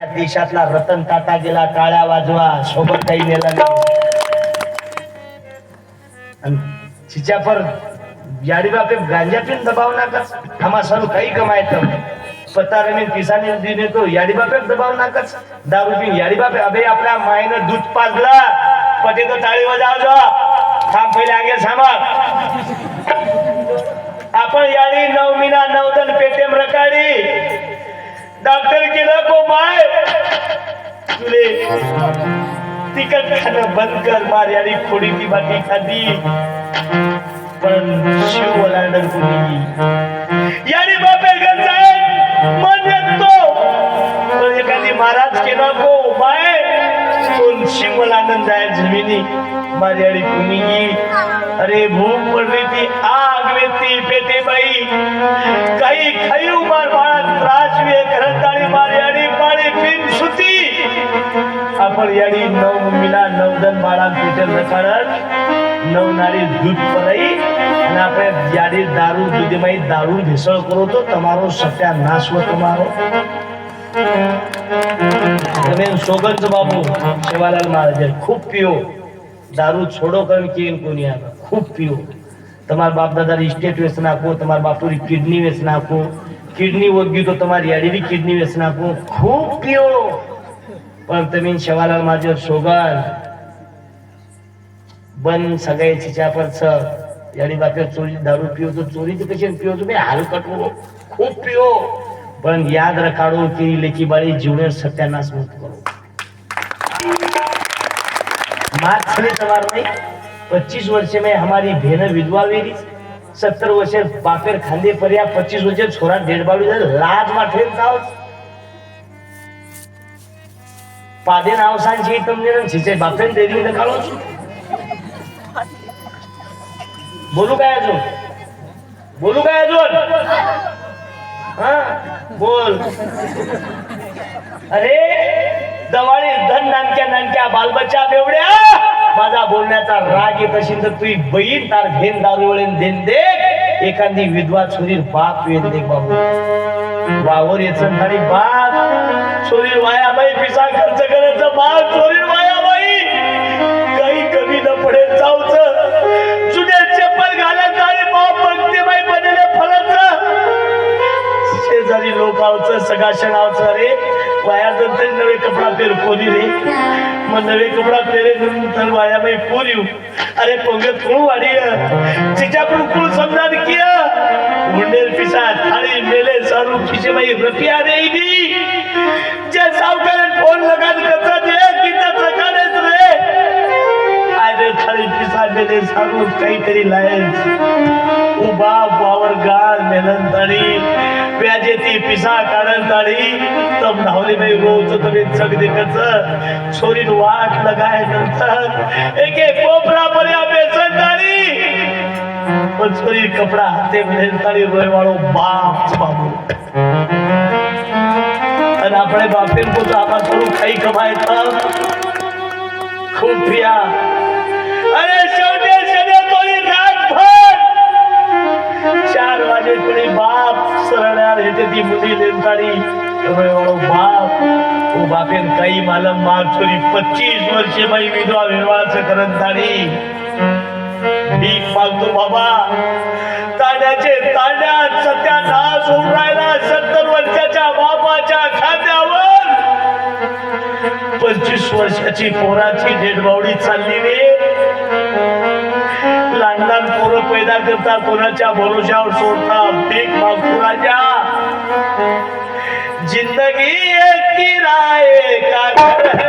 देशातला रतन टाटा गेला, काळ्या वाजवा सोबत काही नेला नाही. तिच्या पर याडी बापे गांजा पिन दबाव नाकच हमा सारू काही कमायचं पतारे में किसाने दिने तो याडी बापे दबाव नाकच दारू पिन याडी बापे अबे आपल्या मायनं दूध पाजला पटे तो टाळी वाजाव जा थांब पहिले आगे सांभाळ आपण याडी 9 महिना 9 दिन पेटेम रकाडी डॉक्टर केलं को माय तुले तिकट खाणं बंद कर मार याडी खोडी ती बाकी खादी पण शिव ओलांडर कुणी याडी बापे घर जाय मन येतो पण एखादी महाराज केलं को माय कोण शिव ओलांडन जाय जमिनी मार याडी कुणी अरे भूक पड रही थी आग वेती पेटे बाई काही खायू मार मार त्रास वे करताळी मार याडी पाणी पिन सुती आपण याडी 9 महिना 9 दिन बाळा पेटेल रकाडत 9 नारी दूध पराई અને આપણે याडी दारू दूधमाई दारू भेसळ करो तो તમારો સત્યાનાશ हो તમારો તમે સોગંદ બાબू સેવાલાલ महाराज खूब पियो दारू छोड़ो कर केन कोनी आवे खूब पियो तमार बाप दादा स्टेट वेच नाखो तमार बापूरी किडनी वेच नाखो किडनी वगी तो तमारी याडीनी किडनी वेच नाखो खूब पियो पण तमीन शेवालाल माझे सोगन बन सगळे चिचा पर छ याडी बापे चोरी दारू पियो तो चोरी तो कशी पियो तुम्ही हाल कटो खूब पियो पण याद रखाडो की लेकी बाळी जीवने सत्यानाश मत करो मात छले तमार नहीं 25 वर्ष में हमारी बहन विधवा वेरी 70 वर्ष बापेर खांदे पर्या 25 वर्ष छोरा डेढ़ बाळू लाज माठे जाव पादे नावसांची तमने छिचे बापेन देरी नकाळो बोलू काय अजून हां बोल अरे दवाळी धन नानक्या बाल बच्चा बेवड्या माझा बोलण्याचा राग येत असेल तर तुझी बहीण तार घेन दारू वळेन देन दे एखादी विधवा छोरी बाप वेन दे बाबू वावर येचन थारी बाप छोरी वाया बाई पिसा खर्च करायचं बाप छोरी वाया बाई काही कमी न पडे जाऊच जुने चप्पल घालत आणि बाप बघते बाई बनले फलच शेजारी लोकांचं सगाशन आवचं रे वाया नंतर नवे कपडा पेर कोणी रे मग नवे कपडा पेरे नंतर वाया बाई पोरियो अरे पंगत कोण वाडी तिच्या कुळ समजान किया मुंडेर पिसा थाळी मेले सारू खिसे बाई रुपया देईनी जे सावकार फोन लगान करता दे किती प्रकारेच रे आरे थाळी पिसा मेले सारू काहीतरी लायच उभा पावर गाल मेलन तळी प्याजे ती पिसा काढन तळी तब धावली बाई रोज तरी जग देखच छोरीन वाट लगाय नंतर एक कोपरा पर्या बेसन तळी पण छोरी कपडा हाते मेलन तळी रोय वाळो बाप बाबू आणि आपले बापेन को आबा थोडं काही कमायचं खूप प्रिया अरे शेवटे शने तोरी रातभर 4 वाजे कोणी बाप सरळ्यावर येते ती मुली लेंताडी रोयवाळो बाप ओ बापेन काही मालम मार छोरी 25 वर्षे बाई विधवा विवाहाचं करत ताडी भीक मागतो बाबा ताड्याचे ताड्यात सत्यानाश होऊन राहिला 70 वर्षाच्या बापाच्या खांद्यावर 25 वर्षाची पोराची डेडबावडी चालली रे लहान पोरं पैदा करता कोणाच्या भरोशावर सोडता भीक मागतो राजा जिंदगी एक किराए का घर है